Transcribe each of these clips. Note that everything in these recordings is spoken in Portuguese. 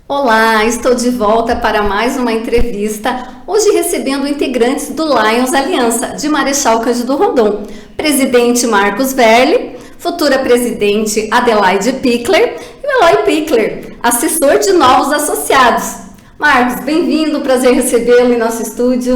Olá, estou de volta para mais uma entrevista, hoje recebendo integrantes do Lions Aliança, de Marechal Cândido Rondon, presidente Marcos Verli, futura presidente Adelaide Pickler e o Eloy Pickler, assessor de novos associados. Marcos, bem-vindo, prazer recebê-lo em nosso estúdio.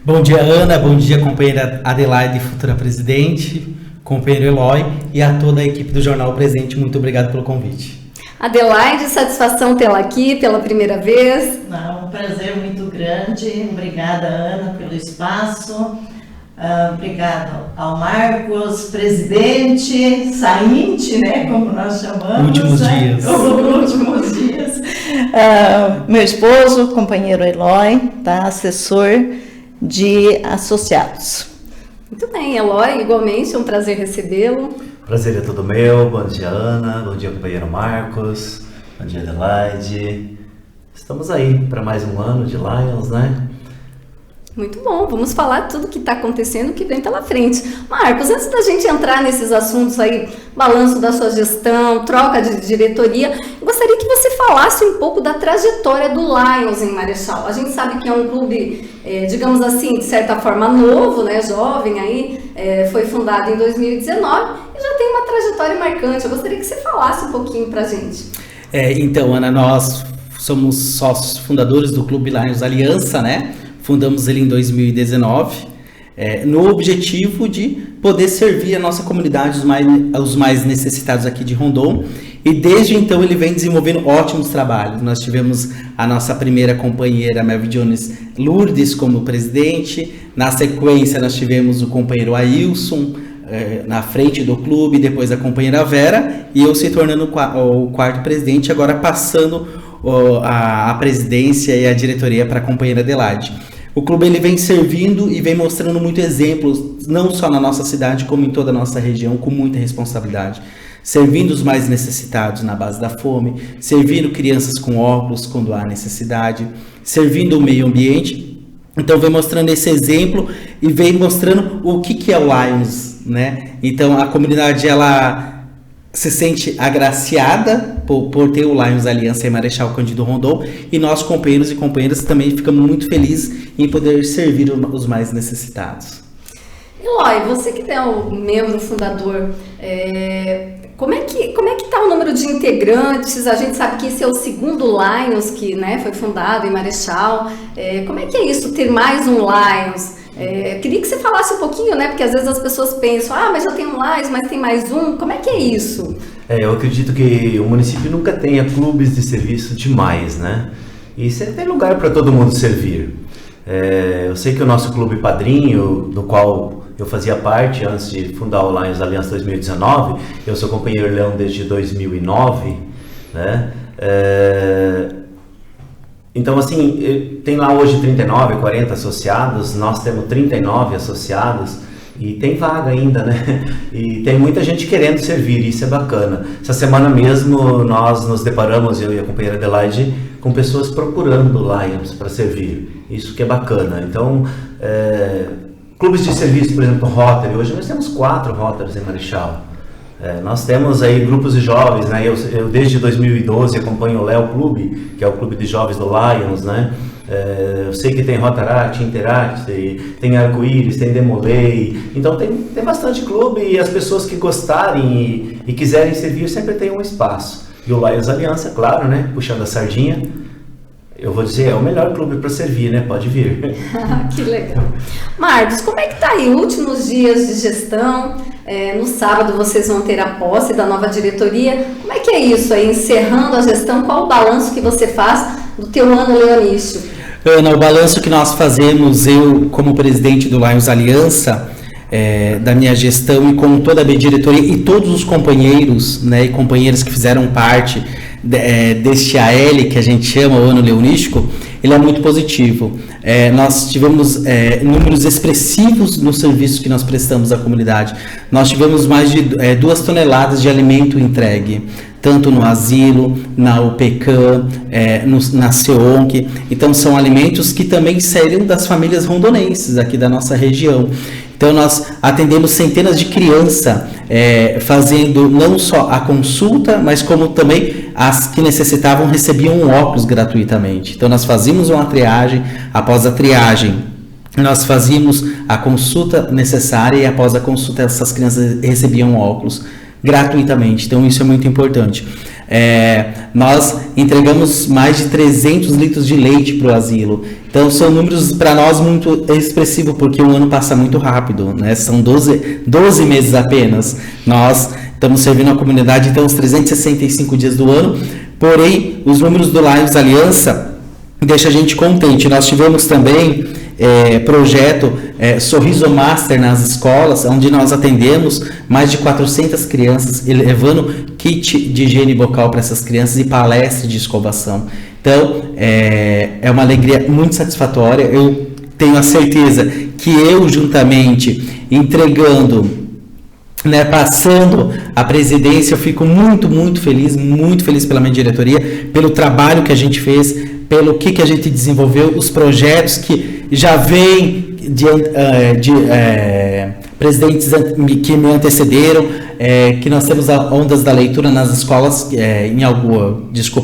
Bom dia, Ana, bom dia, companheira Adelaide, futura presidente, companheiro Eloy e a toda a equipe do Jornal Presente, muito obrigado pelo convite. Adelaide, satisfação tê-la aqui pela primeira vez. Um prazer muito grande. Obrigada, Ana, pelo espaço. Obrigado ao Marcos, presidente, sainte, né, como nós chamamos. Últimos dias. Últimos dias. Meu esposo, companheiro Eloy, tá, assessor de associados. Muito bem, Eloy, igualmente, é um prazer recebê-lo. Prazer é todo meu, bom dia Ana, bom dia companheiro Marcos, bom dia Adelaide. Estamos aí para mais um ano de Lions, né? Muito bom, vamos falar tudo que está acontecendo, que vem pela frente. Marcos, antes da gente entrar nesses assuntos aí, balanço da sua gestão, troca de diretoria, eu gostaria que você falasse um pouco da trajetória do Lions em Marechal. A gente sabe que é um clube, digamos assim, de certa forma novo, né, jovem aí, foi fundado em 2019 e já tem uma trajetória marcante. Eu gostaria que você falasse um pouquinho pra gente. Então, Ana, nós somos sócios fundadores do Clube Lions Aliança, né? Fundamos ele em 2019, no objetivo de poder servir a nossa comunidade, os mais necessitados aqui de Rondon. E desde então ele vem desenvolvendo ótimos trabalhos. Nós tivemos a nossa primeira companheira, Melvin Jones Lourdes, como presidente. Na sequência nós tivemos o companheiro Ailson na frente do clube, depois a companheira Vera e eu se tornando o quarto presidente, agora passando a presidência e a diretoria para a companheira Adelaide. O clube ele vem servindo e vem mostrando muitos exemplos, não só na nossa cidade, como em toda a nossa região, com muita responsabilidade. Servindo os mais necessitados na base da fome, servindo crianças com óculos quando há necessidade, servindo o meio ambiente. Então vem mostrando esse exemplo e vem mostrando o que é o Lions, né? Então a comunidade ela se sente agraciada por ter o Lions Aliança em Marechal Cândido Rondon e nós, companheiros e companheiras, também ficamos muito felizes em poder servir os mais necessitados. Eloy, você que é o membro fundador, como é que está o número de integrantes? A gente sabe que esse é o segundo Lions que, né, foi fundado em Marechal. Como é que é isso, ter mais um Lions? Queria que você falasse um pouquinho, né? Porque às vezes as pessoas pensam, mas já tem um Lions, mas tem mais um. Como é que é isso? Eu acredito que o município nunca tenha clubes de serviço demais, né? E sempre tem lugar para todo mundo servir. Eu sei que o nosso clube padrinho, do qual eu fazia parte antes de fundar o Lions Aliança 2019, eu sou companheiro Leão desde 2009, né? Então, assim, tem lá hoje 39, 40 associados, nós temos 39 associados e tem vaga ainda, né? E tem muita gente querendo servir, isso é bacana. Essa semana mesmo nós nos deparamos, eu e a companheira Adelaide, com pessoas procurando Lions para servir, isso que é bacana. Então, clubes de serviço, por exemplo, Rotary, hoje nós temos 4 Rotarys em Marechal. Nós temos aí grupos de jovens, né? Eu desde 2012 acompanho o Léo Clube, que é o clube de jovens do Lions, né? Eu sei que tem Rotaract, Interact, tem Arco-Íris, tem Demolei, então tem bastante clube e as pessoas que gostarem e quiserem servir sempre tem um espaço. E o Lions Aliança, claro, né? Puxando a sardinha, eu vou dizer, é o melhor clube para servir, né? Pode vir. Que legal. Marcos, como é que tá aí? Últimos dias de gestão, no sábado vocês vão ter a posse da nova diretoria. Como é que é isso aí? Encerrando a gestão, qual o balanço que você faz do teu ano leonício? Ana, o balanço que nós fazemos, eu como presidente do Lions Aliança, da minha gestão e com toda a minha diretoria e todos os companheiros, né, e companheiras que fizeram parte deste AL, que a gente chama o ano leonístico, ele é muito positivo. Nós tivemos números expressivos nos serviços que nós prestamos à comunidade. Nós tivemos mais de 2 toneladas de alimento entregue, tanto no asilo, na UPCAM, na CEONC. Então são alimentos que também saíram das famílias rondonenses aqui da nossa região. Então nós atendemos centenas de crianças, fazendo não só a consulta, mas como também as que necessitavam recebiam um óculos gratuitamente. Então nós fazíamos uma triagem, após a triagem nós fazíamos a consulta necessária e após a consulta essas crianças recebiam óculos gratuitamente. Então isso é muito importante. Nós entregamos mais de 300 litros de leite para o asilo. Então são números para nós muito expressivos, porque o ano passa muito rápido, né? São 12 meses apenas. Nós estamos servindo a comunidade então os 365 dias do ano, porém os números do Lions Aliança deixa a gente contente. Nós tivemos também projeto Sorriso Master nas escolas, onde nós atendemos mais de 400 crianças, levando kit de higiene bucal para essas crianças e palestra de escovação. Então, é uma alegria muito satisfatória. Eu tenho a certeza que eu, juntamente, entregando, né, passando a presidência, eu fico muito feliz pela minha diretoria, pelo trabalho que a gente fez, pelo que a gente desenvolveu, os projetos que já vêm de presidentes que me antecederam, que nós temos a Ondas da Leitura nas escolas,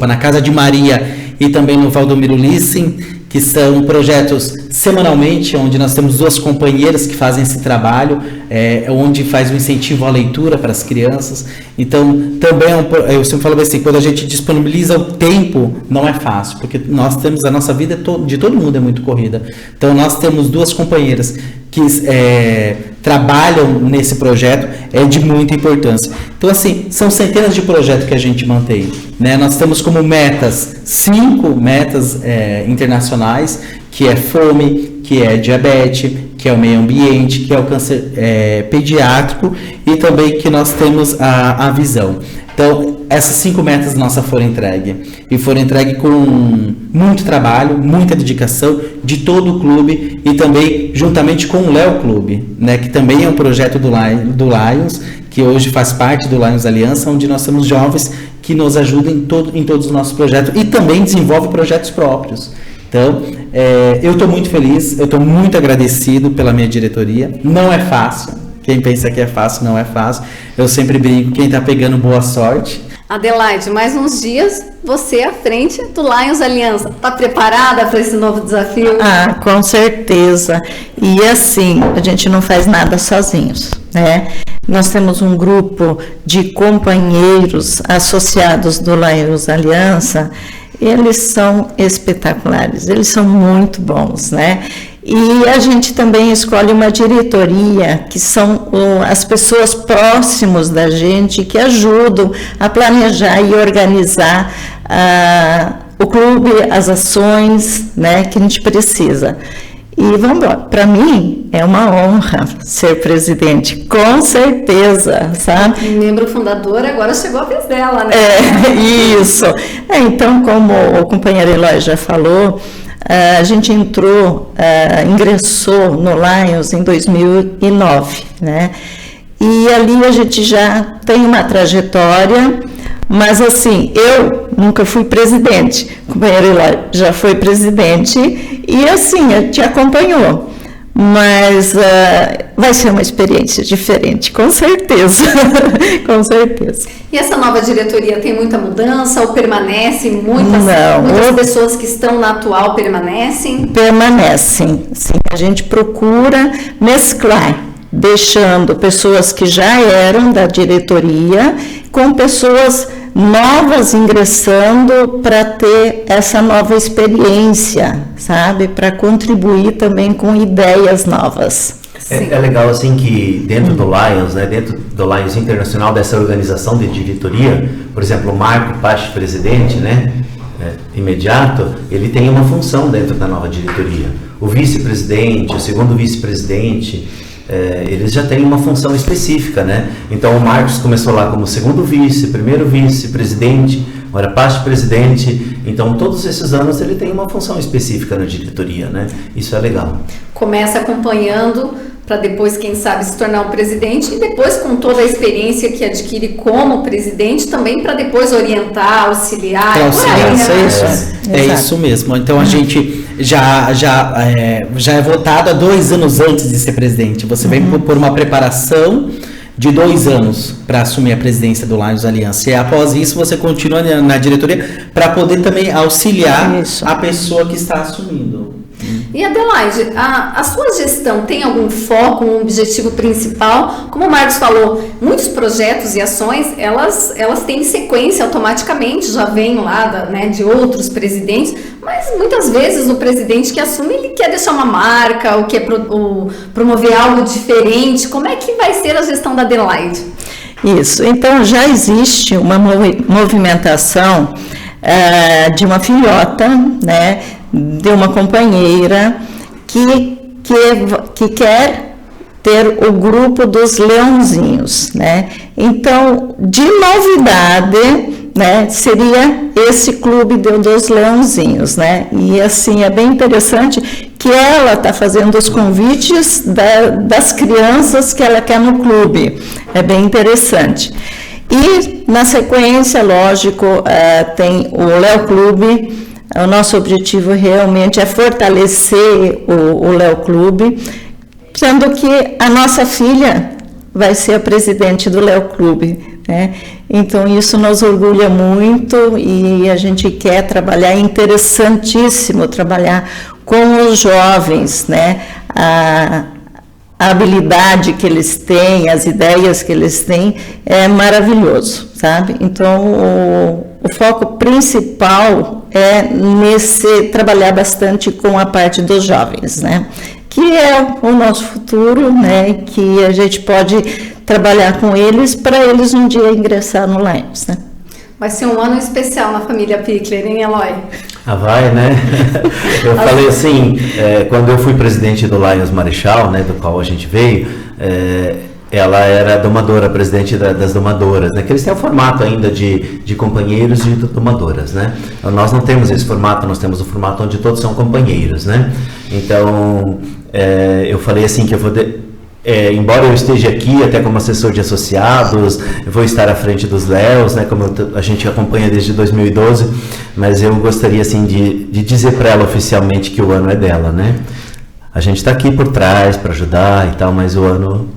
na Casa de Maria e também no Valdomiro Lissem, que são projetos semanalmente, onde nós temos 2 companheiras que fazem esse trabalho, onde faz um incentivo à leitura para as crianças. Então, também eu sempre falo assim, quando a gente disponibiliza o tempo, não é fácil, porque nós temos a nossa vida de todo mundo é muito corrida. Então, nós temos 2 companheiras que trabalham nesse projeto, é de muita importância. Então, assim, são centenas de projetos que a gente mantém, né? Nós temos como metas 5 metas internacionais, que é fome, que é diabetes, que é o meio ambiente, que é o câncer pediátrico e também que nós temos a visão. Então, essas 5 metas nossas foram entregues. E foram entregues com muito trabalho, muita dedicação de todo o clube e também juntamente com o Léo Clube, né, que também é um projeto do Lions, que hoje faz parte do Lions Aliança, onde nós temos jovens que nos ajudam em todos os nossos projetos e também desenvolve projetos próprios. Então, eu estou muito feliz, eu estou muito agradecido pela minha diretoria. Não é fácil. Quem pensa que é fácil, não é fácil. Eu sempre brinco, quem está pegando boa sorte. Adelaide, mais uns dias, você à frente do Lions Aliança. Está preparada para esse novo desafio? Ah, com certeza. E assim, a gente não faz nada sozinhos, né? Nós temos um grupo de companheiros associados do Lions Aliança. Eles são espetaculares, eles são muito bons, né? E a gente também escolhe uma diretoria, que são as pessoas próximas da gente, que ajudam a planejar e organizar o clube, as ações, né, que a gente precisa. E vamos lá, para mim é uma honra ser presidente, com certeza, sabe? Membro fundador, agora chegou a vez dela, né? Isso. Então, como o companheiro Eloy já falou, a gente ingressou no Lions em 2009, né? E ali a gente já tem uma trajetória, mas assim, eu nunca fui presidente, o companheiro Eloy já foi presidente e assim, te acompanhou. Mas vai ser uma experiência diferente, com certeza, com certeza. E essa nova diretoria tem muita mudança ou permanece? Muitas pessoas que estão na atual permanecem? Permanecem, sim. A gente procura mesclar, deixando pessoas que já eram da diretoria com pessoas novas ingressando para ter essa nova experiência, sabe? Para contribuir também com ideias novas. É legal assim que dentro do Lions, né, dentro do Lions Internacional, dessa organização de diretoria, por exemplo, o Marco Pache, presidente, né, imediato, ele tem uma função dentro da nova diretoria. O vice-presidente, o segundo vice-presidente, eles já têm uma função específica, né? Então o Marcos começou lá como segundo vice, primeiro vice-presidente, agora pasta de presidente. Então, todos esses anos ele tem uma função específica na diretoria, né? Isso é legal. Começa acompanhando para depois, quem sabe, se tornar um presidente, e depois, com toda a experiência que adquire como presidente, também para depois orientar, auxiliar. É isso mesmo. Então a gente já é votado há 2 anos antes de ser presidente. Você vem por uma preparação de 2 anos para assumir a presidência do Lions Aliança. E após isso você continua na diretoria para poder também auxiliar a pessoa que está assumindo. E Adelaide, a sua gestão tem algum foco, um objetivo principal? Como o Marcos falou, muitos projetos e ações, elas têm sequência automaticamente, já vêm lá de outros presidentes, mas muitas vezes o presidente que assume, ele quer deixar uma marca, ou quer promover algo diferente. Como é que vai ser a gestão da Adelaide? Isso, então já existe uma movimentação de uma filhota, né, de uma companheira que quer ter o grupo dos leãozinhos, né? Então, de novidade, né, seria esse clube dos leãozinhos, né? E assim, é bem interessante que ela está fazendo os convites das crianças que ela quer no clube. É bem interessante. E, na sequência, lógico, tem o Léo Clube. O nosso objetivo realmente é fortalecer o Léo Clube, sendo que a nossa filha vai ser a presidente do Léo Clube, né? Então, isso nos orgulha muito e a gente quer trabalhar, é interessantíssimo trabalhar com os jovens, né? A habilidade que eles têm, as ideias que eles têm, é maravilhoso, sabe? Então, o foco principal é trabalhar bastante com a parte dos jovens, né? Que é o nosso futuro, né? Que a gente pode trabalhar com eles para eles um dia ingressar no Lions, né? Vai ser um ano especial na família Pickler, hein, Eloy? Vai, né? Eu falei assim, quando eu fui presidente do Lions Marechal, né, do qual a gente veio, ela era domadora, presidente das domadoras, né? Que eles têm o formato ainda de companheiros e de domadoras, né? Nós não temos esse formato, nós temos o formato onde todos são companheiros, né? Então, eu falei assim que eu vou... embora eu esteja aqui até como assessor de associados, eu vou estar à frente dos Léos, né, como a gente acompanha desde 2012, mas eu gostaria assim de dizer para ela oficialmente que o ano é dela, né? A gente está aqui por trás para ajudar e tal, mas o ano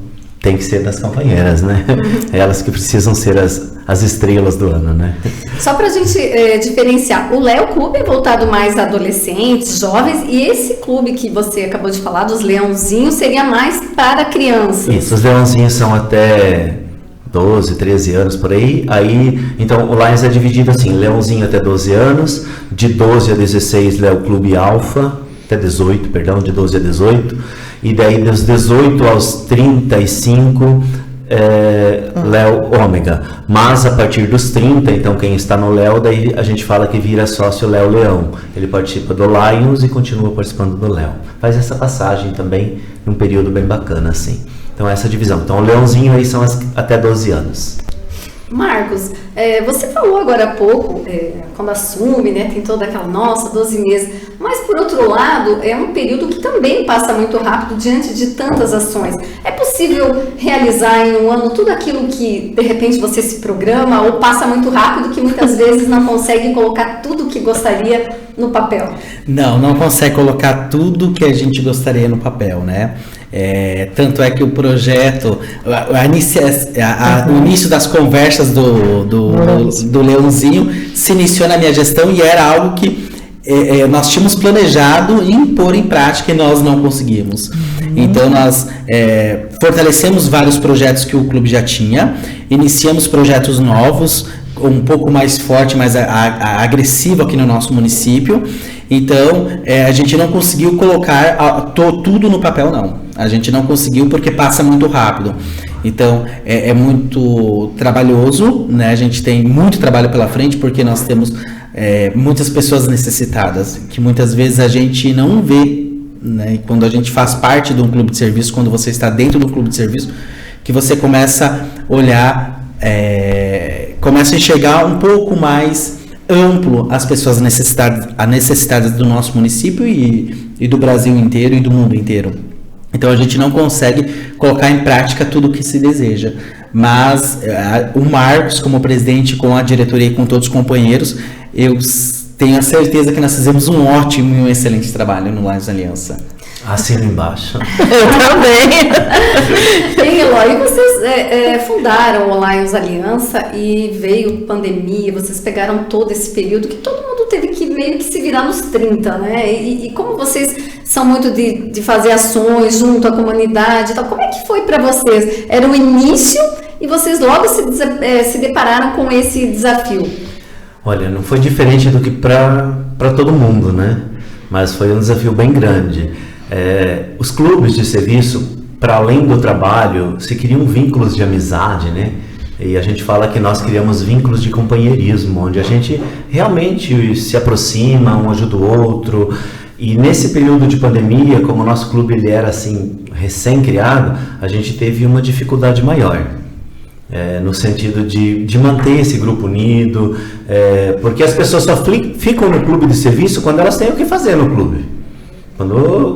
tem que ser das companheiras, né? Elas que precisam ser as estrelas do ano, né? Só para a gente diferenciar, o Léo Clube é voltado mais a adolescentes, jovens, e esse clube que você acabou de falar, dos leãozinhos, seria mais para crianças. Isso, os leãozinhos são até 12, 13 anos por aí. Então, o Lions é dividido assim, leãozinho até 12 anos, de 12 a 16, Léo Clube Alfa, até 18, perdão, de 12 a 18, e daí dos 18 aos 35, Léo Ômega. Mas a partir dos 30, então quem está no Léo, daí a gente fala que vira sócio Léo Leão. Ele participa do Lions e continua participando do Léo. Faz essa passagem também num período bem bacana, assim. Então essa divisão. Então o leãozinho aí são até 12 anos. Marcos, você falou agora há pouco, quando assume, né, tem toda aquela, 12 meses, mas por outro lado, é um período que também passa muito rápido diante de tantas ações. É possível realizar em um ano tudo aquilo que, de repente, você se programa, ou passa muito rápido que muitas vezes não consegue colocar tudo o que gostaria no papel? Não consegue colocar tudo que a gente gostaria no papel, né? Tanto é que o projeto, o início das conversas do Leãozinho se iniciou na minha gestão e era algo que nós tínhamos planejado em pôr em prática e nós não conseguimos. Então nós fortalecemos vários projetos que o clube já tinha, iniciamos projetos novos, um pouco mais forte, mais agressivo aqui no nosso município. Então, a gente não conseguiu colocar tudo no papel, não. A gente não conseguiu porque passa muito rápido. Então, é muito trabalhoso, né? A gente tem muito trabalho pela frente porque nós temos muitas pessoas necessitadas, que muitas vezes a gente não vê, né? E quando a gente faz parte de um clube de serviço, quando você está dentro do clube de serviço, que você começa a olhar, começa a enxergar um pouco mais amplo às pessoas necessitadas do nosso município e do Brasil inteiro e do mundo inteiro. Então a gente não consegue colocar em prática tudo o que se deseja. Mas o Marcos, como presidente, com a diretoria e com todos os companheiros, eu tenho a certeza que nós fizemos um ótimo e um excelente trabalho no Lions Aliança. Assina embaixo. Eu também. Bem, Eloy, vocês fundaram o Lions Aliança e veio pandemia, vocês pegaram todo esse período que todo mundo teve que meio que se virar nos 30, né? E como vocês são muito de fazer ações junto à comunidade e tal, como é que foi para vocês? Era o início e vocês logo se depararam com esse desafio? Olha, não foi diferente do que para todo mundo, né? Mas foi um desafio bem grande. Os clubes de serviço, para além do trabalho, se criam vínculos de amizade, né? E a gente fala que nós criamos vínculos de companheirismo, onde a gente realmente se aproxima, um ajuda o outro. E nesse período de pandemia, como o nosso clube ele era assim recém-criado, a gente teve uma dificuldade maior. No sentido de manter esse grupo unido, porque as pessoas só ficam no clube de serviço quando elas têm o que fazer no clube.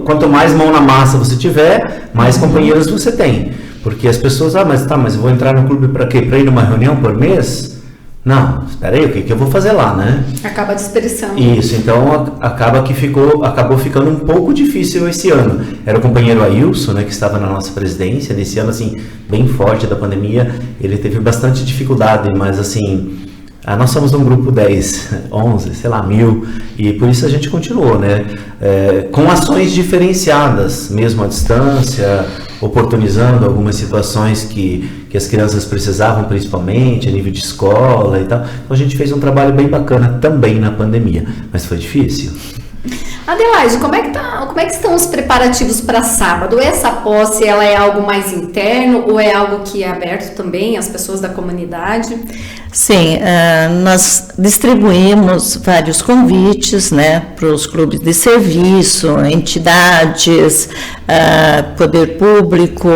Quanto mais mão na massa você tiver, mais companheiros você tem. Porque as pessoas, mas eu vou entrar no clube para quê? Para ir numa reunião por mês? Não, espera aí, o que eu vou fazer lá, né? Acaba dispersando. Isso, então acabou ficando um pouco difícil esse ano. Era o companheiro Ailson, né, que estava na nossa presidência, nesse ano, assim, bem forte da pandemia, ele teve bastante dificuldade, mas assim, nós somos um grupo 10, 11, sei lá, 1000, e por isso a gente continuou, né, com ações diferenciadas, mesmo à distância, oportunizando algumas situações que as crianças precisavam, principalmente a nível de escola e tal. Então a gente fez um trabalho bem bacana também na pandemia, mas foi difícil. Adelaide, como é que estão os preparativos para sábado? Essa posse, ela é algo mais interno ou é algo que é aberto também às pessoas da comunidade? Sim, nós distribuímos vários convites, né, para os clubes de serviço, entidades, poder público,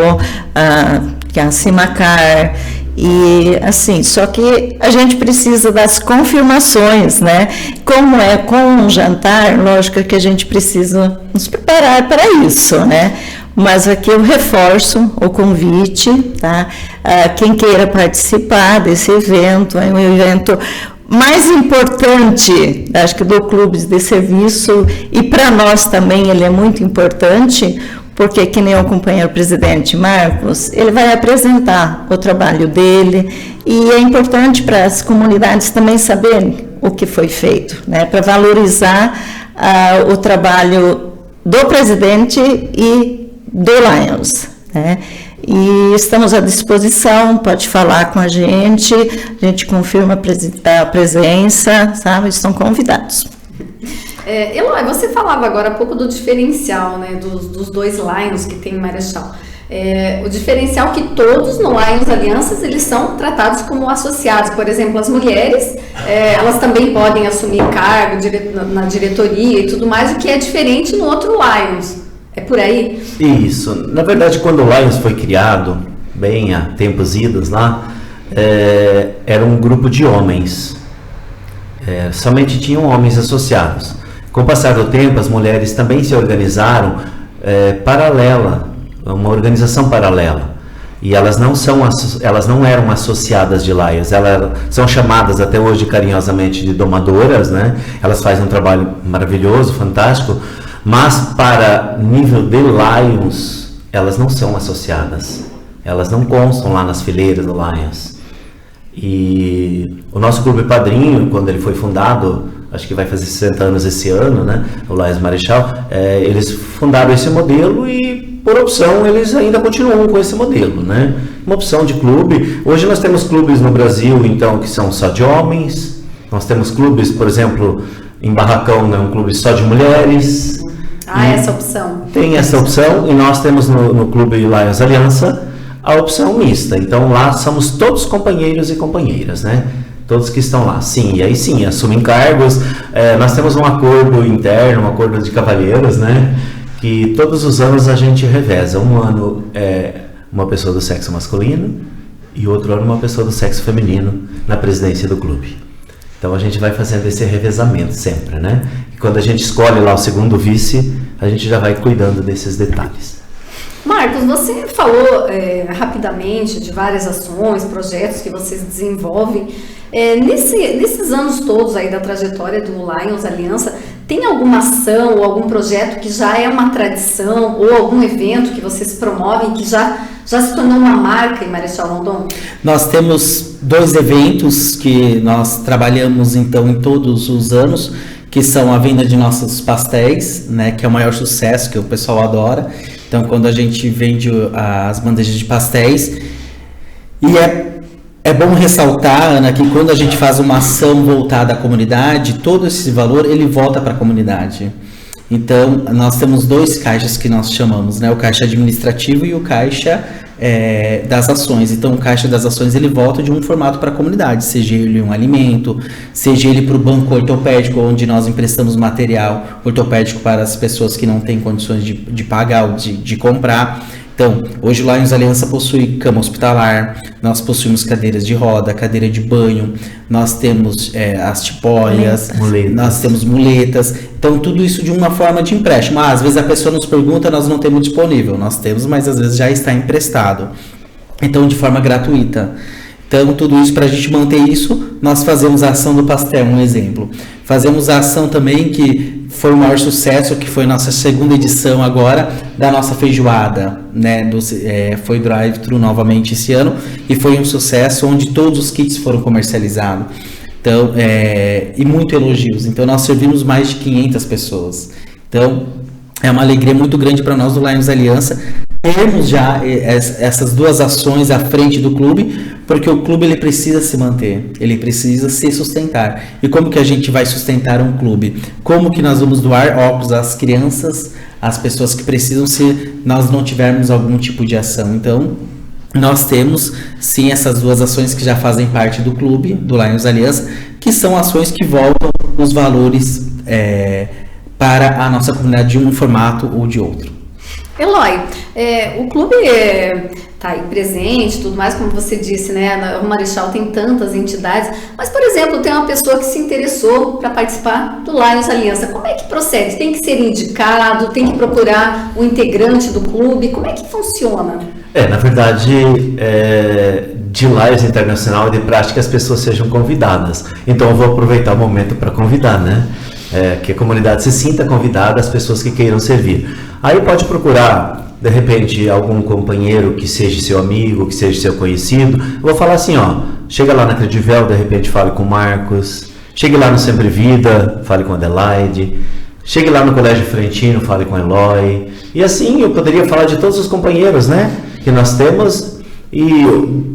que é a Cimacar. E assim, só que a gente precisa das confirmações, né? Como é com um jantar, lógico que a gente precisa nos preparar para isso, né? Mas aqui eu reforço o convite, tá? Quem queira participar desse evento, é um evento mais importante, acho que do clube de serviço, e para nós também ele é muito importante, porque, que nem o companheiro presidente Marcos, ele vai apresentar o trabalho dele e é importante para as comunidades também saberem o que foi feito, né, para valorizar o trabalho do presidente e do Lions, né. E estamos à disposição, pode falar com a gente confirma a presença, sabe, estão convidados. Eloy, você falava agora há pouco do diferencial, né, dos dois Lions que tem em Marechal. O diferencial que todos no Lions Alianças, eles são tratados como associados. Por exemplo, as mulheres, elas também podem assumir cargo na diretoria e tudo mais, o que é diferente no outro Lions. É por aí? Isso. Na verdade, quando o Lions foi criado, bem há tempos idos lá, era um grupo de homens. Somente tinham homens associados. Com o passar do tempo, as mulheres também se organizaram uma organização paralela. E elas não eram associadas de Lions, elas são chamadas até hoje carinhosamente de domadoras, né? Elas fazem um trabalho maravilhoso, fantástico, mas para nível de Lions, elas não são associadas. Elas não constam lá nas fileiras do Lions. E o nosso clube padrinho, quando ele foi fundado, acho que vai fazer 60 anos esse ano, né? O Lions Marechal, eles fundaram esse modelo e, por opção, eles ainda continuam com esse modelo, né? Uma opção de clube. Hoje nós temos clubes no Brasil, então, que são só de homens. Nós temos clubes, por exemplo, em Barracão, né? Um clube só de mulheres. Essa opção. Tem essa opção, e nós temos no clube Lions Aliança a opção mista. Então lá somos todos companheiros e companheiras, né? Todos que estão lá, sim, e aí sim, assumem cargos. Nós temos um acordo interno, um acordo de cavalheiros, né? Que todos os anos a gente reveza. Um ano uma pessoa do sexo masculino e outro ano uma pessoa do sexo feminino na presidência do clube. Então a gente vai fazendo esse revezamento sempre, né? E quando a gente escolhe lá o segundo vice, a gente já vai cuidando desses detalhes. Marcos, você falou rapidamente de várias ações, projetos que vocês desenvolvem. Nesses anos todos aí da trajetória do Lions Aliança, tem alguma ação ou algum projeto que já é uma tradição ou algum evento que vocês promovem que já se tornou uma marca em Marechal Rondon? Nós temos 2 eventos que nós trabalhamos então em todos os anos, que são a venda de nossos pastéis, né, que é o maior sucesso, que o pessoal adora. Então, quando a gente vende as bandejas de pastéis, e é bom ressaltar, Ana, que quando a gente faz uma ação voltada à comunidade, todo esse valor ele volta para a comunidade. Então, nós temos 2 caixas que nós chamamos, né, o caixa administrativo e o caixa das ações. Então, o caixa das ações ele volta de um formato para a comunidade, seja ele um alimento, seja ele para o banco ortopédico, onde nós emprestamos material ortopédico para as pessoas que não têm condições de pagar ou de comprar. Então, hoje o Lions Aliança possui cama hospitalar, nós possuímos cadeiras de roda, cadeira de banho, nós temos as tipóias, nós temos muletas. Então, tudo isso de uma forma de empréstimo. Às vezes a pessoa nos pergunta, nós não temos disponível. Nós temos, mas às vezes já está emprestado. Então, de forma gratuita. Então, tudo isso, para a gente manter isso, nós fazemos a ação do pastel, um exemplo. Fazemos a ação também que foi o maior sucesso, que foi nossa segunda edição agora, da nossa feijoada, né? Foi drive-thru novamente esse ano, e foi um sucesso, onde todos os kits foram comercializados. Então, e muito elogios. Então, nós servimos mais de 500 pessoas. Então, é uma alegria muito grande para nós do Lions Aliança termos já essas 2 ações à frente do clube, porque o clube ele precisa se manter, ele precisa se sustentar. E como que a gente vai sustentar um clube? Como que nós vamos doar óculos às crianças, às pessoas que precisam, se nós não tivermos algum tipo de ação? Então, nós temos sim essas 2 ações que já fazem parte do clube, do Lions Aliança, que são ações que voltam os valores para a nossa comunidade de um formato ou de outro. Eloy, o clube está aí presente, tudo mais, como você disse, né? O Marechal tem tantas entidades, mas, por exemplo, tem uma pessoa que se interessou para participar do Lions Aliança. Como é que procede? Tem que ser indicado, tem que procurar o integrante do clube? Como é que funciona? Na verdade, de Lions Internacional de prática as pessoas sejam convidadas. Então eu vou aproveitar o momento para convidar, né? Que a comunidade se sinta convidada, as pessoas que queiram servir. Aí pode procurar, de repente, algum companheiro que seja seu amigo, que seja seu conhecido. Eu vou falar assim, chega lá na Credivel, de repente fale com o Marcos, chegue lá no Sempre Vida, fale com a Adelaide, chegue lá no Colégio Frentino, fale com o Eloy. E assim eu poderia falar de todos os companheiros, né, que nós temos. E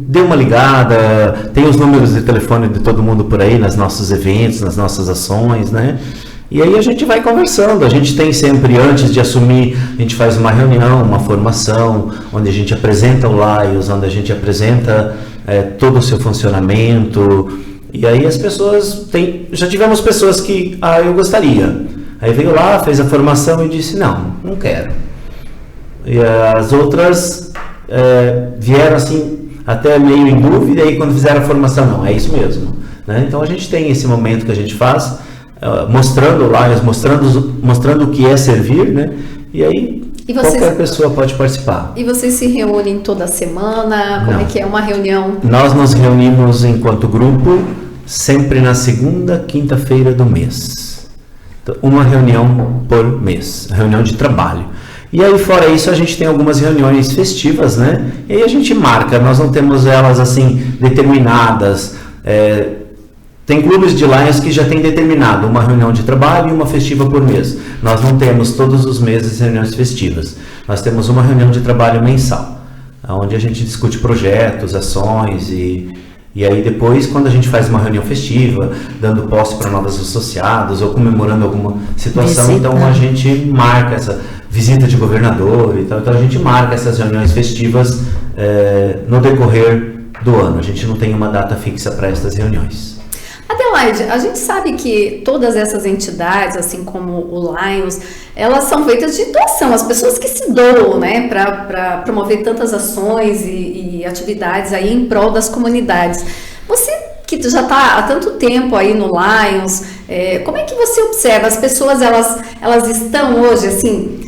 dê uma ligada, tem os números de telefone de todo mundo por aí, nos nossos eventos, nas nossas ações, né? E aí a gente vai conversando, a gente tem sempre, antes de assumir, a gente faz uma reunião, uma formação, onde a gente apresenta o Lions, onde a gente apresenta todo o seu funcionamento. E aí as pessoas, já tivemos pessoas que, eu gostaria. Aí veio lá, fez a formação e disse, não quero. E as outras vieram assim, até meio em dúvida, e aí quando fizeram a formação, não, é isso mesmo, né? Então a gente tem esse momento que a gente faz, mostrando lá, mostrando o que é servir, né? E aí qualquer pessoa pode participar. E vocês se reúnem toda semana? Como é que é uma reunião? Nós nos reunimos enquanto grupo sempre na segunda quinta-feira do mês. Então, uma reunião por mês, reunião de trabalho. E aí, fora isso, a gente tem algumas reuniões festivas, né? E aí a gente marca, nós não temos elas assim determinadas. Tem clubes de Lions que já tem determinado uma reunião de trabalho e uma festiva por mês. Nós não temos todos os meses reuniões festivas. Nós temos uma reunião de trabalho mensal, onde a gente discute projetos, ações e aí depois, quando a gente faz uma reunião festiva, dando posse para novos associados ou comemorando alguma situação, então a gente marca essa visita de governador e tal. Então a gente marca essas reuniões festivas no decorrer do ano. A gente não tem uma data fixa para essas reuniões. Adelaide, a gente sabe que todas essas entidades, assim como o Lions, elas são feitas de doação, as pessoas que se doam, né, para promover tantas ações e atividades aí em prol das comunidades. Você que já está há tanto tempo aí no Lions, como é que você observa? As pessoas, elas estão hoje, assim,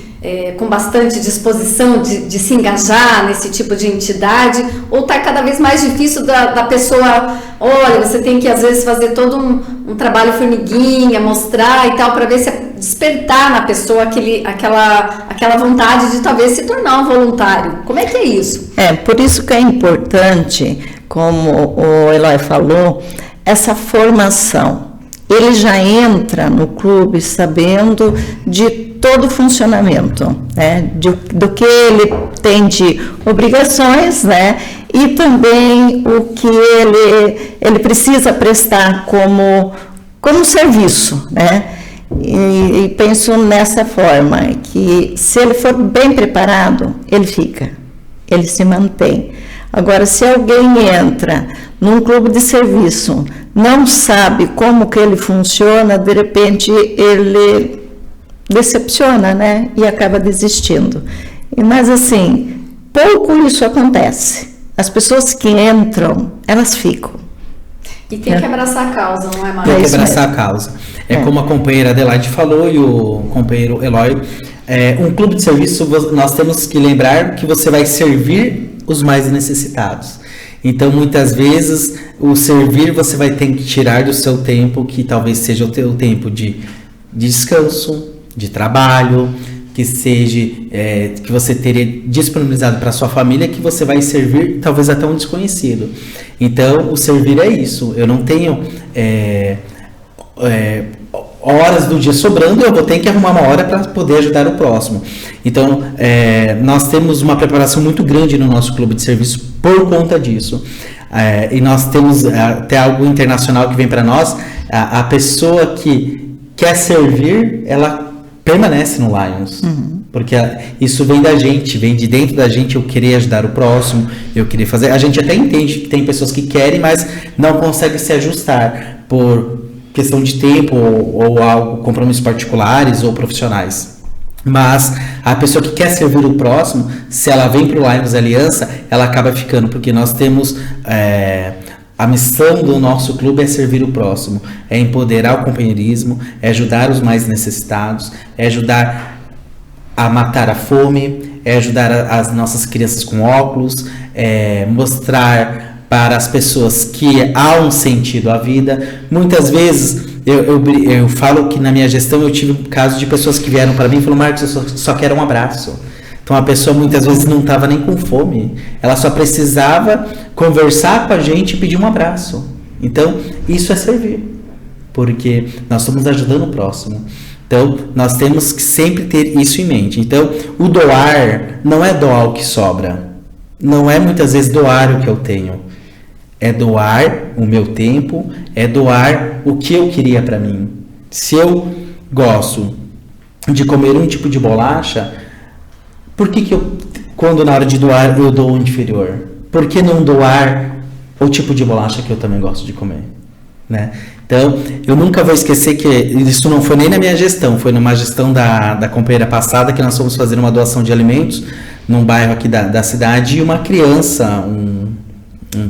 com bastante disposição de se engajar nesse tipo de entidade, ou está cada vez mais difícil da pessoa, olha, você tem que às vezes fazer todo um trabalho formiguinha, mostrar e tal, para ver se despertar na pessoa aquela vontade de talvez se tornar um voluntário. Como é que é isso? Por isso que é importante, como o Eloy falou, essa formação. Ele já entra no clube sabendo de todo o funcionamento, né? Do que ele tem de obrigações, né? E também o que ele precisa prestar como serviço, né? E penso nessa forma, que se ele for bem preparado, ele fica, ele se mantém. Agora, se alguém entra num clube de serviço, não sabe como que ele funciona, de repente ele decepciona, né? E acaba desistindo. Mas assim, pouco isso acontece. As pessoas que entram, elas ficam. E tem que abraçar a causa, não é mais? Tem que abraçar a causa. Como a companheira Adelaide falou e o companheiro Eloy, um clube de serviço, nós temos que lembrar que você vai servir os mais necessitados. Então, muitas vezes, o servir você vai ter que tirar do seu tempo, que talvez seja o teu tempo de descanso, de trabalho, que seja que você teria disponibilizado para sua família, que você vai servir talvez até um desconhecido. Então, o servir é isso. Eu não tenho horas do dia sobrando, eu vou ter que arrumar uma hora para poder ajudar o próximo. Então, nós temos uma preparação muito grande no nosso clube de serviço por conta disso. E nós temos até algo internacional que vem para nós. A pessoa que quer servir, ela permanece no Lions. Porque isso vem da gente, vem de dentro da gente, eu querer ajudar o próximo, eu querer fazer. A gente até entende que tem pessoas que querem, mas não conseguem se ajustar por questão de tempo ou algo, compromissos particulares ou profissionais. Mas a pessoa que quer servir o próximo, se ela vem para o Lions Aliança, ela acaba ficando, porque nós temos a missão do nosso clube é servir o próximo, é empoderar o companheirismo, é ajudar os mais necessitados, é ajudar a matar a fome, é ajudar as nossas crianças com óculos, mostrar para as pessoas que há um sentido à vida. Muitas vezes eu falo que na minha gestão eu tive casos de pessoas que vieram para mim e falaram: Marcos, eu só quero um abraço. Então a pessoa muitas vezes não estava nem com fome, ela só precisava conversar com a gente e pedir um abraço. Então isso é servir, porque nós estamos ajudando o próximo. Então nós temos que sempre ter isso em mente. Então o doar não é doar o que sobra, não é muitas vezes doar o que eu tenho, é doar o meu tempo, é doar o que eu queria para mim. Se eu gosto de comer um tipo de bolacha, por que quando na hora de doar eu dou o inferior? Por que não doar o tipo de bolacha que eu também gosto de comer? Né? Então, eu nunca vou esquecer que isso não foi nem na minha gestão, foi numa gestão da companheira passada, que nós fomos fazer uma doação de alimentos num bairro aqui da cidade, e uma criança,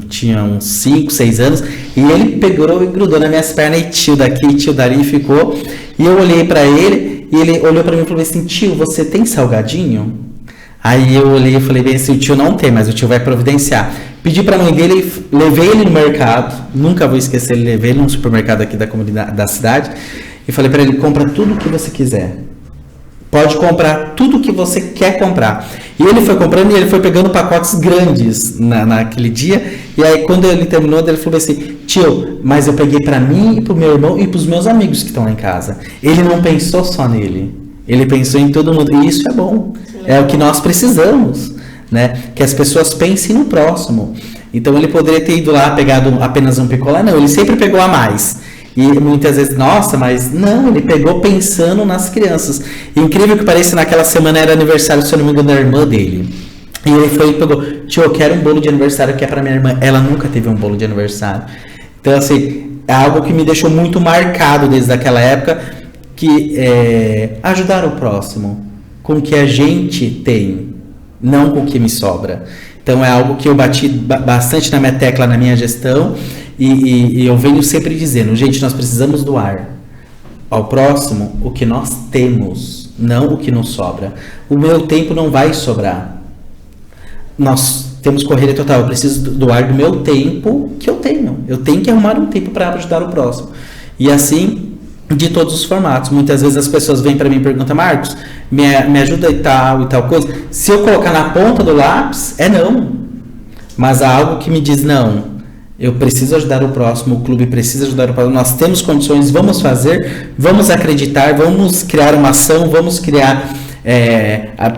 tinha uns 5, 6 anos, e ele pegou e grudou nas minhas pernas, e tio daqui, tio dali, e ficou. E eu olhei para ele, e ele olhou para mim e falou assim: tio, você tem salgadinho? Aí eu olhei e falei bem assim: o tio não tem, mas o tio vai providenciar. Pedi para a mãe dele, levei ele no mercado, nunca vou esquecer, levei ele num supermercado aqui da comunidade, da cidade, e falei para ele: compra tudo o que você quiser. Pode comprar tudo o que você quer comprar. E ele foi comprando e ele foi pegando pacotes grandes naquele dia. E aí quando ele terminou, ele falou assim: tio, mas eu peguei para mim e para o meu irmão e para os meus amigos que estão lá em casa. Ele não pensou só nele, ele pensou em todo mundo. E isso é bom, é o que nós precisamos, né? Que as pessoas pensem no próximo. Então ele poderia ter ido lá, pegado apenas um picolé. Não, ele sempre pegou a mais. E muitas vezes, nossa, mas não, ele pegou pensando nas crianças. E incrível que pareça, naquela semana era aniversário, se eu não me engano, da irmã dele. E ele foi e pegou: tio, eu quero um bolo de aniversário que é para minha irmã. Ela nunca teve um bolo de aniversário. Então, assim, é algo que me deixou muito marcado desde aquela época, que é ajudar o próximo com o que a gente tem, não com o que me sobra. Então é algo que eu bati bastante na minha tecla na minha gestão, E eu venho sempre dizendo, gente, nós precisamos doar ao próximo o que nós temos, não o que nos sobra. O meu tempo não vai sobrar. Nós temos correria total, eu preciso doar do meu tempo que eu tenho. Eu tenho que arrumar um tempo para ajudar o próximo. E assim, de todos os formatos. Muitas vezes as pessoas vêm para mim e perguntam, Marcos, me ajuda e tal coisa. Se eu colocar na ponta do lápis, é não. Mas há algo que me diz, não, eu preciso ajudar o próximo, o clube precisa ajudar o próximo, nós temos condições, vamos fazer, vamos acreditar, vamos criar uma ação, vamos criar,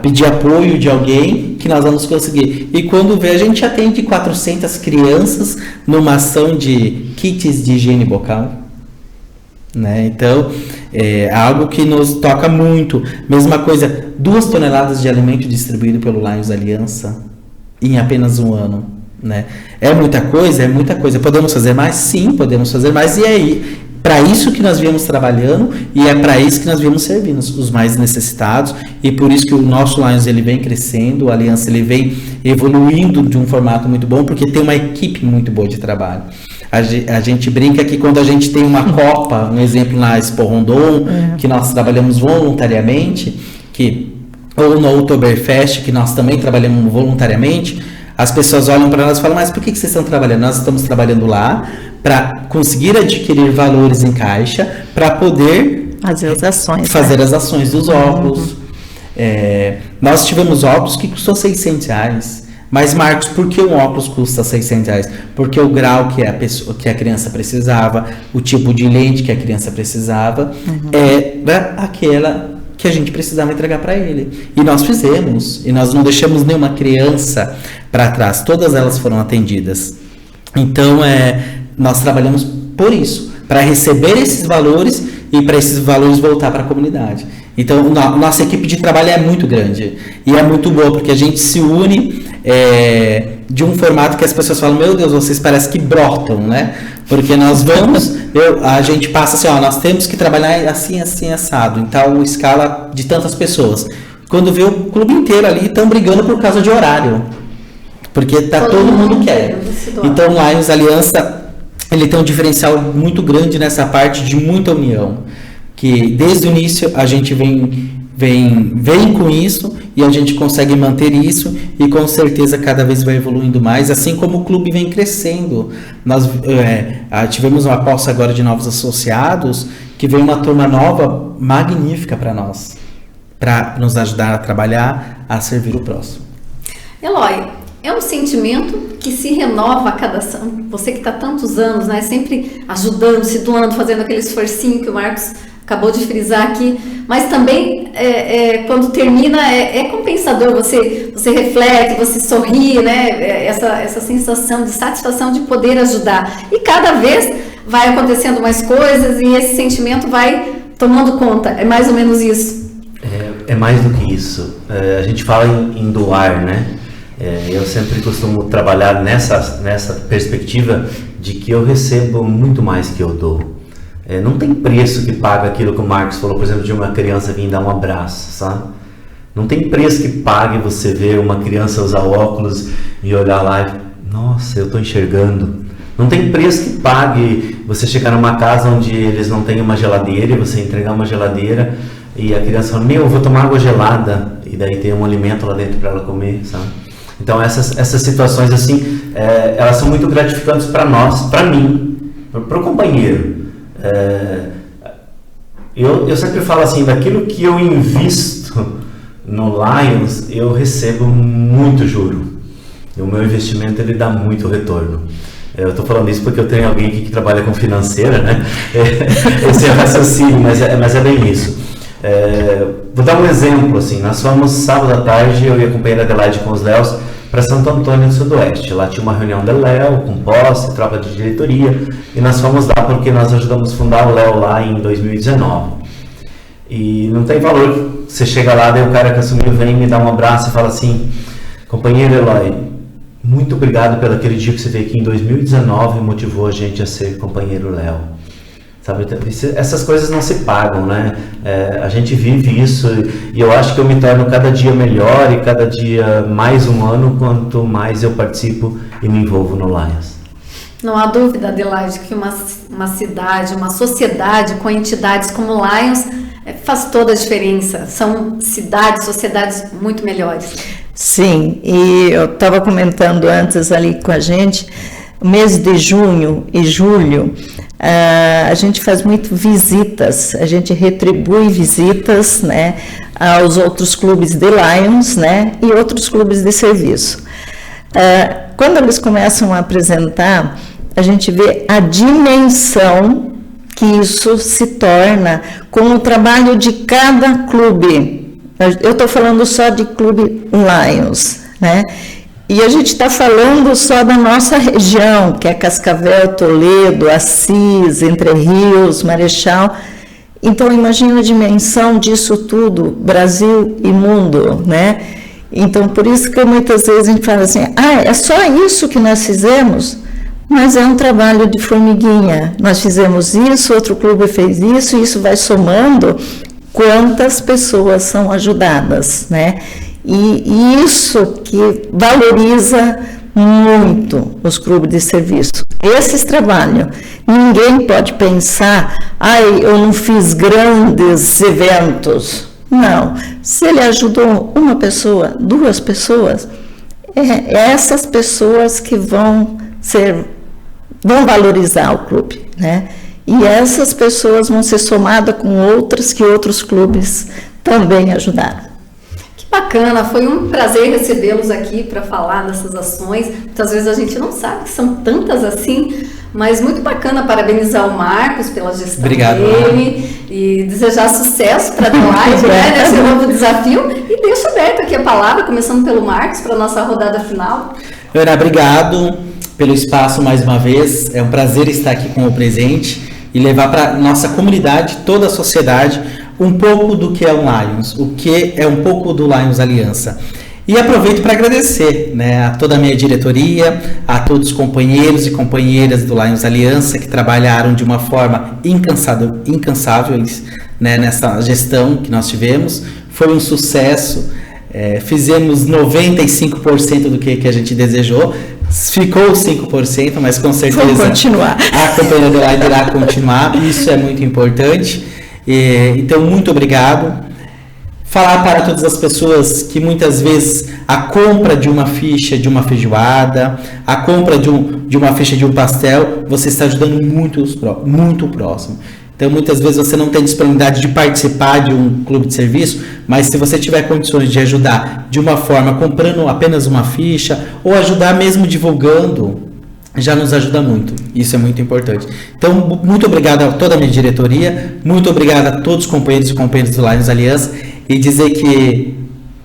pedir apoio de alguém que nós vamos conseguir. E quando vê, a gente atende 400 crianças numa ação de kits de higiene bucal. Né? Então, é algo que nos toca muito. Mesma coisa, 2 toneladas de alimento distribuído pelo Lions Aliança em apenas um ano. Né? É muita coisa, é muita coisa. Podemos fazer mais? Sim, podemos fazer mais. E é aí, para isso que nós viemos trabalhando e é para isso que nós viemos servindo os mais necessitados. E por isso que o nosso Lions ele vem crescendo, o Aliança ele vem evoluindo de um formato muito bom, porque tem uma equipe muito boa de trabalho. A gente brinca que quando a gente tem uma Copa, um exemplo na Expo Rondon, que nós trabalhamos voluntariamente, ou no Oktoberfest, que nós também trabalhamos voluntariamente, as pessoas olham para nós e falam, mas por que vocês estão trabalhando? Nós estamos trabalhando lá para conseguir adquirir valores em caixa, para poder fazer as ações dos óculos. Nós tivemos óculos que custou R$600. Mas, Marcos, por que um óculos custa R$600? Porque o grau que a criança precisava, o tipo de lente que a criança precisava, era aquela que a gente precisava entregar para ele. E nós fizemos. E nós não deixamos nenhuma criança para trás. Todas elas foram atendidas. Então, nós trabalhamos por isso, para receber esses valores e para esses valores voltar para a comunidade. Então, nossa equipe de trabalho é muito grande. E é muito boa, porque a gente se une de um formato que as pessoas falam, meu Deus, vocês parecem que brotam, né? Porque nós vamos, a gente passa assim, nós temos que trabalhar assim, assim, assado, em tal escala de tantas pessoas. Quando vê o clube inteiro ali, estão brigando por causa de horário. Porque todo mundo quer. Então, o Lions Aliança, ele tem um diferencial muito grande nessa parte de muita união. Que desde o início a gente vem com isso e a gente consegue manter isso e com certeza cada vez vai evoluindo mais, assim como o clube vem crescendo. Nós tivemos uma posse agora de novos associados, que veio uma turma nova magnífica para nós, para nos ajudar a trabalhar, a servir o próximo. Eloy, é um sentimento que se renova a cada ação. Você que está tantos anos, né, sempre ajudando, se doando, fazendo aquele esforcinho que o Marcos acabou de frisar aqui, mas também quando termina é compensador, você reflete, você sorri, né? Essa sensação de satisfação de poder ajudar. E cada vez vai acontecendo mais coisas e esse sentimento vai tomando conta. É mais ou menos isso. É mais do que isso. A gente fala em doar, né? Eu sempre costumo trabalhar nessa perspectiva de que eu recebo muito mais que eu dou. Não tem preço que paga aquilo que o Marcos falou, por exemplo, de uma criança vir dar um abraço, sabe? Não tem preço que pague você ver uma criança usar óculos e olhar lá e, nossa, eu estou enxergando. Não tem preço que pague você chegar numa casa onde eles não têm uma geladeira e você entregar uma geladeira e a criança fala, eu vou tomar água gelada, e daí tem um alimento lá dentro para ela comer, sabe? Então essas situações assim, elas são muito gratificantes para nós, para mim, para o companheiro. Eu sempre falo assim, daquilo que eu invisto no Lions, eu recebo muito juro. E o meu investimento, ele dá muito retorno. Eu estou falando isso porque eu tenho alguém aqui que trabalha com financeira, né? Esse é o raciocínio, mas é bem isso. Vou dar um exemplo, assim, nós fomos sábado à tarde, eu e a companheira Adelaide com os Léos, para Santo Antônio do Sudoeste. Lá tinha uma reunião da Léo, com posse, tropa de diretoria, e nós fomos lá porque nós ajudamos a fundar o Léo lá em 2019. E não tem valor, você chega lá, daí o cara que assumiu vem me dá um abraço e fala assim, companheiro Eloy, muito obrigado pelo aquele dia que você veio aqui em 2019 e motivou a gente a ser companheiro Léo. Sabe, essas coisas não se pagam, né? A gente vive isso e eu acho que eu me torno cada dia melhor e cada dia mais humano quanto mais eu participo e me envolvo no Lions. Não há dúvida, Adelaide, que uma cidade, uma sociedade com entidades como Lions faz toda a diferença. São cidades, sociedades muito melhores. Sim, e eu estava comentando antes ali com a gente, mês de junho e julho, a gente faz muito visitas, a gente retribui visitas, né, aos outros clubes de Lions, né, e outros clubes de serviço. Quando eles começam a apresentar, a gente vê a dimensão que isso se torna com o trabalho de cada clube. Eu estou falando só de clube Lions, né? E a gente está falando só da nossa região, que é Cascavel, Toledo, Assis, Entre Rios, Marechal. Então, imagina a dimensão disso tudo, Brasil e mundo, né? Então, por isso que muitas vezes a gente fala assim, é só isso que nós fizemos? Mas é um trabalho de formiguinha. Nós fizemos isso, outro clube fez isso, e isso vai somando quantas pessoas são ajudadas, né? E isso que valoriza muito os clubes de serviço. Esses trabalhos, ninguém pode pensar, eu não fiz grandes eventos. Não, se ele ajudou uma pessoa, 2 pessoas, essas pessoas que vão valorizar o clube, né? E essas pessoas vão ser somadas com outras que outros clubes também ajudaram. Que bacana, foi um prazer recebê-los aqui para falar dessas ações. Muitas vezes a gente não sabe que são tantas assim, mas muito bacana parabenizar o Marcos pela gestão dele e desejar sucesso para a Adelaide, né, nesse novo desafio. E deixo aberto aqui a palavra, começando pelo Marcos, para a nossa rodada final. Ana, obrigado pelo espaço mais uma vez. É um prazer estar aqui com o presente e levar para nossa comunidade, toda a sociedade, um pouco do que é o Lions, o que é um pouco do Lions Aliança. E aproveito para agradecer, né, a toda a minha diretoria, a todos os companheiros e companheiras do Lions Aliança que trabalharam de uma forma incansável, né, nessa gestão que nós tivemos. Foi um sucesso, fizemos 95% do que a gente desejou. Ficou 5%, mas com certeza a companhia Adelaide irá continuar, isso é muito importante. Então, muito obrigado. Falar para todas as pessoas que muitas vezes a compra de uma ficha de uma feijoada, a compra de uma ficha de um pastel, você está ajudando muito o próximo. Então, muitas vezes você não tem disponibilidade de participar de um clube de serviço, mas se você tiver condições de ajudar de uma forma, comprando apenas uma ficha, ou ajudar mesmo divulgando, já nos ajuda muito. Isso é muito importante. Então, muito obrigado a toda a minha diretoria, muito obrigado a todos os companheiros e companheiras do Lions Aliança, e dizer que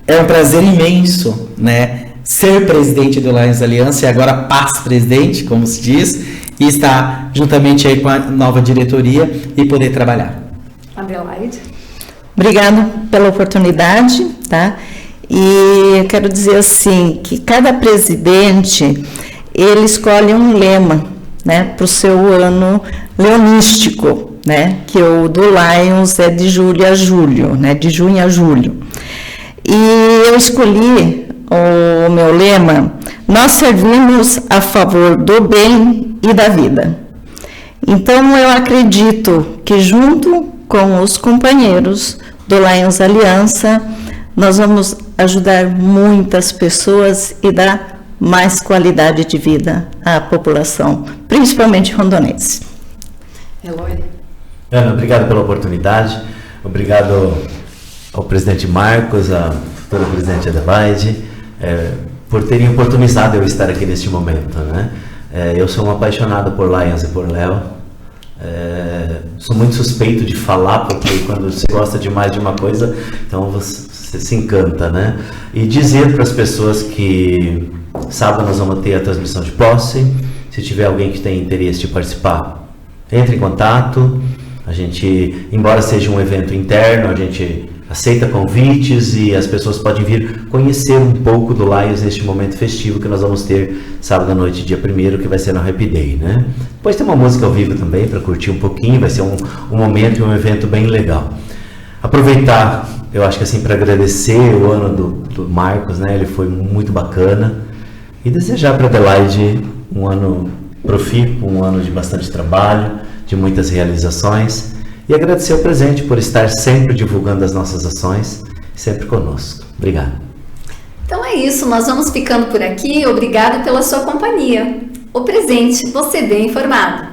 é um prazer imenso, né, ser presidente do Lions Aliança, e agora paz-presidente, como se diz, e estar juntamente aí com a nova diretoria e poder trabalhar. Adelaide. Obrigada pela oportunidade, tá? E eu quero dizer assim, que cada presidente, ele escolhe um lema, né, para o seu ano leonístico, né, que o do Lions é de julho a julho, né, de junho a julho. E eu escolhi o meu lema: nós servimos a favor do bem e da vida. Então, eu acredito que junto com os companheiros do Lions Aliança, nós vamos ajudar muitas pessoas e dar mais qualidade de vida à população, principalmente rondonense. Eloy. Ana, obrigado pela oportunidade, obrigado ao presidente Marcos, à futura presidente Adelaide, por terem oportunizado eu estar aqui neste momento, né? Eu sou um apaixonado por Lions e por Léo. Sou muito suspeito de falar, porque quando você gosta demais de uma coisa, então você se encanta, né? E dizer para as pessoas que sábado nós vamos ter a transmissão de posse. Se tiver alguém que tem interesse de participar, entre em contato. A gente, embora seja um evento interno, a gente aceita convites e as pessoas podem vir conhecer um pouco do Lions neste momento festivo que nós vamos ter sábado à noite, dia 1º, que vai ser no Happy Day, né? Depois tem uma música ao vivo também para curtir um pouquinho, vai ser um momento e um evento bem legal. Aproveitar, eu acho que assim, para agradecer o ano do Marcos, né? Ele foi muito bacana, e desejar para Adelaide um ano profícuo, um ano de bastante trabalho, de muitas realizações, e agradecer o presente por estar sempre divulgando as nossas ações, sempre conosco. Obrigado. Então é isso, nós vamos ficando por aqui. Obrigado pela sua companhia. O presente, você bem informado.